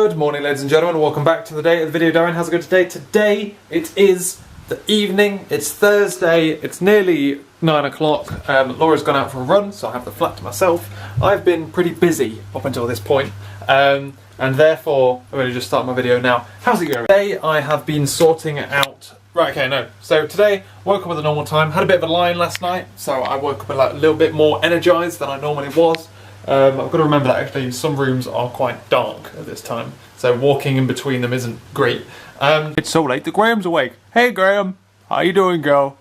Good morning, ladies and gentlemen. Welcome back to the day of the video. Darren, how's it going today? Today it is the evening. It's Thursday. It's nearly 9 o'clock. Laura's gone out for a run, so I have the flat to myself. I've been pretty busy up until this point, and therefore I'm going to just start my video now. How's it going? Today I have been sorting out. Right, okay, no. So today, woke up at the normal time. Had a bit of a lie-in last night, so I woke up a little bit more energised than I normally was. I've got to remember that actually some rooms are quite dark at this time, so walking in between them isn't great. It's so late that Graham's awake. Hey Graham, how you doing, girl?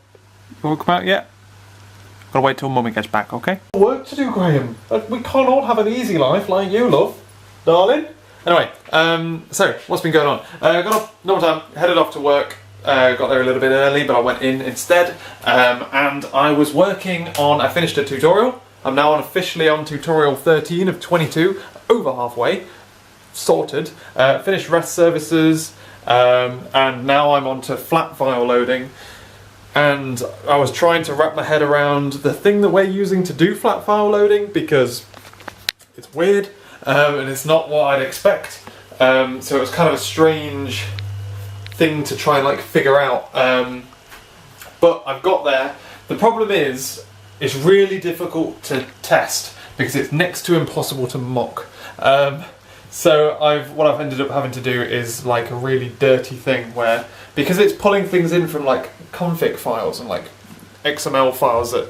You want to come out yet? Gotta wait till Mummy gets back, okay? Work to do, Graham. We can't all have an easy life like you, love. Darling? Anyway, so what's been going on? Got up, normal time, headed off to work. Got there a little bit early, but I went in instead. And I was working on, I finished a tutorial. I'm now officially on tutorial 13 of 22, over halfway, sorted, finished REST services, and now I'm on to flat file loading. And I was trying to wrap my head around the thing that we're using to do flat file loading, because it's weird, and it's not what I'd expect. So it was kind of a strange thing to try and like figure out. But I've got there. The problem is, it's really difficult to test because it's next to impossible to mock. So what I've ended up having to do is like a really dirty thing where, because it's pulling things in from like config files and like XML files that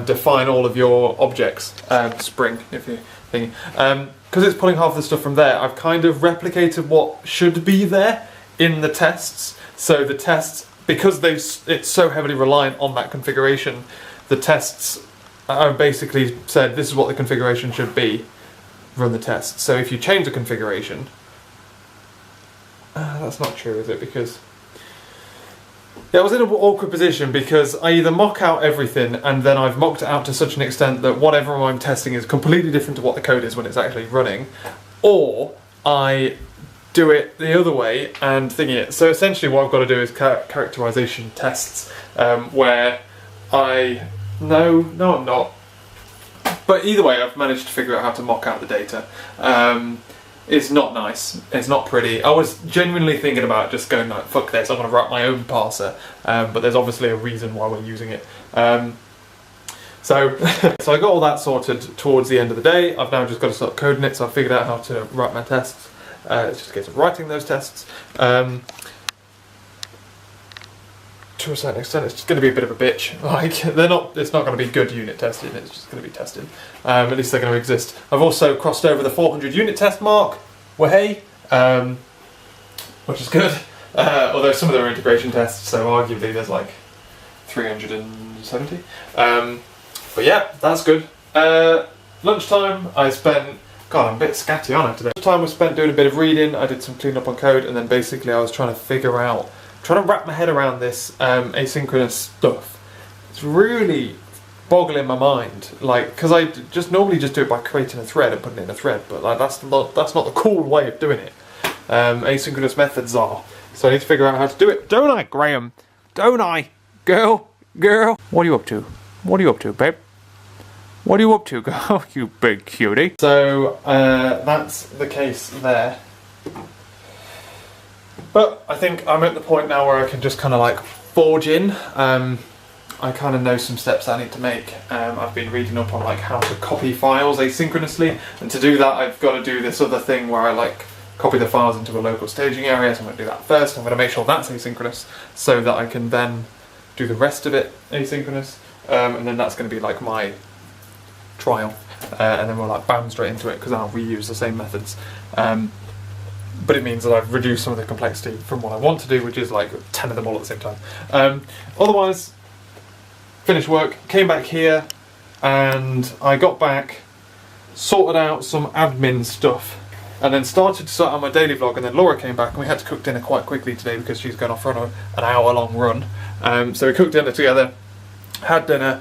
define all of your objects, Spring if you're thinking, because it's pulling half the stuff from there, I've kind of replicated what should be there in the tests. So the tests, because it's so heavily reliant on that configuration, the tests are basically said this is what the configuration should be, run the test. So if you change the configuration, that's not true, is it? Because yeah, I was in an awkward position because I either mock out everything and then I've mocked it out to such an extent that whatever I'm testing is completely different to what the code is when it's actually running, or I do it the other way and thingy it. So essentially what I've got to do is characterization tests, where No, I'm not. But either way, I've managed to figure out how to mock out the data. It's not nice. It's not pretty. I was genuinely thinking about just going like, fuck this, I'm going to write my own parser. But there's obviously a reason why we're using it. So I got all that sorted towards the end of the day. I've now just got to start coding it, so I figured out how to write my tests. It's just a case of writing those tests. To a certain extent, it's just going to be a bit of a bitch. Like, it's not going to be good unit testing, it's just going to be tested. At least they're going to exist. I've also crossed over the 400 unit test mark, wahey, which is good. Although some of them are integration tests, so arguably there's like 370. But yeah, that's good. Lunchtime, I spent, God, I'm a bit scatty on it today. Lunchtime was spent doing a bit of reading, I did some cleanup on code, and then basically I was trying to wrap my head around this asynchronous stuff. It's really boggling my mind, like, because I normally just do it by creating a thread and putting it in a thread, but like that's not the cool way of doing it. Asynchronous methods are, so I need to figure out how to do it. Don't I, Graham? Don't I? Girl? What are you up to? What are you up to, babe? What are you up to, girl? You big cutie. So, that's the case there. But I think I'm at the point now where I can just kind of like forge in. I kind of know some steps I need to make. I've been reading up on like how to copy files asynchronously, and to do that I've got to do this other thing where I like copy the files into a local staging area, so I'm going to do that first. I'm going to make sure that's asynchronous so that I can then do the rest of it asynchronous, and then that's going to be like my trial, and then we'll like bam straight into it because I'll reuse the same methods. But it means that I've reduced some of the complexity from what I want to do, which is like 10 of them all at the same time. Otherwise, finished work, came back here, and I got back, sorted out some admin stuff, and then started to sort out my daily vlog, and then Laura came back, and we had to cook dinner quite quickly today because she's going off on an hour-long run. So we cooked dinner together, had dinner,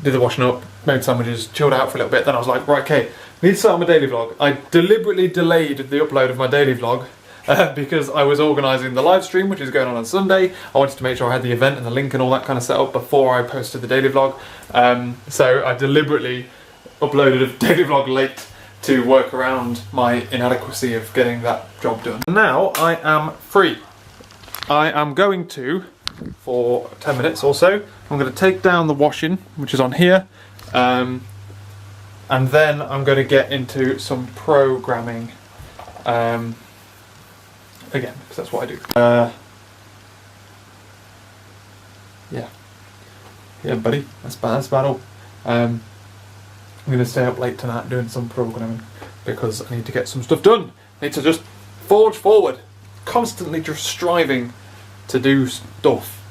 did the washing up, made sandwiches, chilled out for a little bit, then I was like, right, okay, I need to start my daily vlog. I deliberately delayed the upload of my daily vlog because I was organising the live stream, which is going on Sunday. I wanted to make sure I had the event and the link and all that kind of set up before I posted the daily vlog. So I deliberately uploaded a daily vlog late to work around my inadequacy of getting that job done. Now I am free. I am going to, for 10 minutes or so, I'm going to take down the washing, which is on here, and then I'm going to get into some programming again, because that's what I do. Yeah, buddy, that's about all. I'm going to stay up late tonight doing some programming because I need to get some stuff done. I need to just forge forward, constantly just striving to do stuff.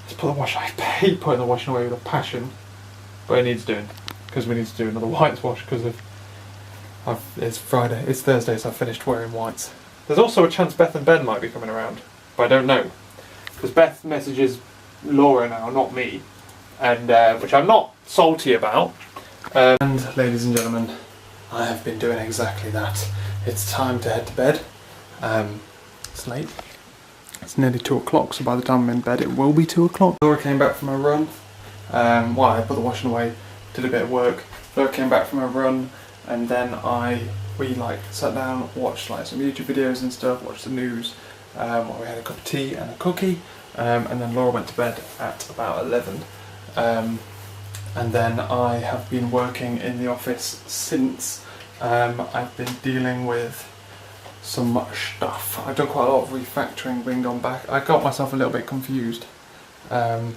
Just put the wash. I hate putting the washing away with a passion, but it needs doing because we need to do another whites wash because of it's Friday, it's Thursday, so I've finished wearing whites. There's also a chance Beth and Ben might be coming around, but I don't know because Beth messages Laura now, not me, and which I'm not salty about. And ladies and gentlemen, I have been doing exactly that. It's time to head to bed. It's late. It's nearly 2 o'clock, so by the time I'm in bed it will be 2 o'clock. Laura came back from her run. Well, I put the washing away, did a bit of work. Laura came back from her run, and then we sat down, watched like some YouTube videos and stuff, watched the news, while we had a cup of tea and a cookie. And then Laura went to bed at about 11. And then I have been working in the office since. I've been dealing with some stuff. I've done quite a lot of refactoring, winged on back. I got myself a little bit confused and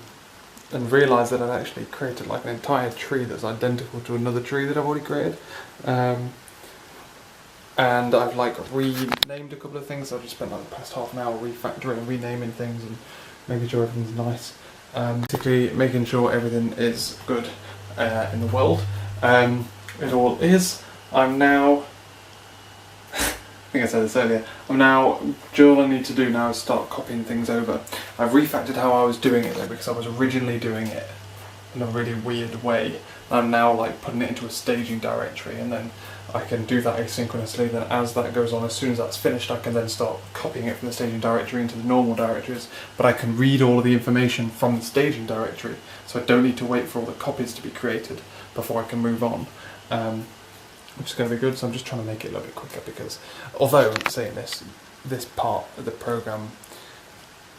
realised that I'd actually created like an entire tree that's identical to another tree that I've already created. And I've like renamed a couple of things. I've just spent like the past half an hour refactoring and renaming things and making sure everything's nice. Basically making sure everything is good in the world. It all is. I'm now, I think I said this earlier, all I need to do now is start copying things over. I've refactored how I was doing it though, because I was originally doing it in a really weird way. I'm now like putting it into a staging directory, and then I can do that asynchronously. Then as that goes on, as soon as that's finished, I can then start copying it from the staging directory into the normal directories. But I can read all of the information from the staging directory, so I don't need to wait for all the copies to be created before I can move on, which is going to be good. So I'm just trying to make it a little bit quicker, because although I'm saying this part of the program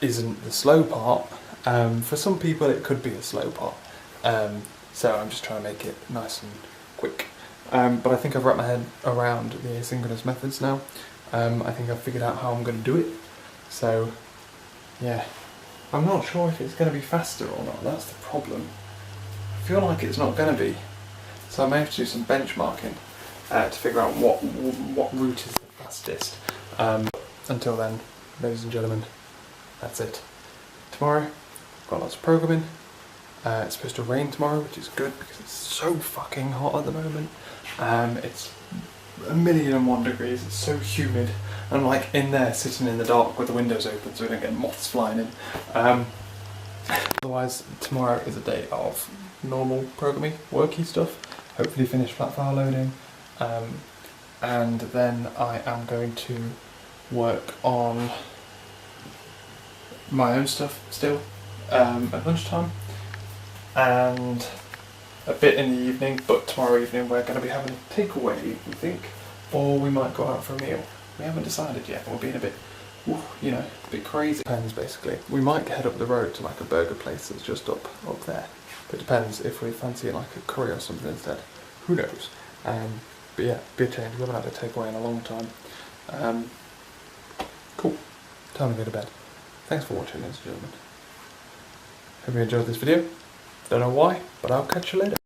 isn't the slow part, for some people it could be a slow part. So I'm just trying to make it nice and quick. But I think I've wrapped my head around the asynchronous methods now. I think I've figured out how I'm going to do it. So, yeah. I'm not sure if it's going to be faster or not, that's the problem. I feel like it's not going to be. So I may have to do some benchmarking to figure out what route is the fastest. Until then, ladies and gentlemen, that's it. Tomorrow, I've got lots of programming. It's supposed to rain tomorrow, which is good because it's so fucking hot at the moment. It's 1,001 degrees, it's so humid. I'm like in there sitting in the dark with the windows open so we don't get moths flying in. Otherwise, tomorrow is a day of normal programming, worky stuff. Hopefully finish flat file loading. And then I am going to work on my own stuff still at lunchtime. And a bit in the evening, but tomorrow evening we're going to be having a takeaway, we think, or we might go out for a meal. We haven't decided yet. We're being a bit, a bit crazy. Depends basically. We might head up the road to like a burger place that's just up there. But it depends if we fancy like a curry or something instead. Who knows? But yeah, be a change. We haven't had a takeaway in a long time. Cool. Time to go to bed. Thanks for watching, ladies and gentlemen. Hope you enjoyed this video. Don't know why, but I'll catch you later.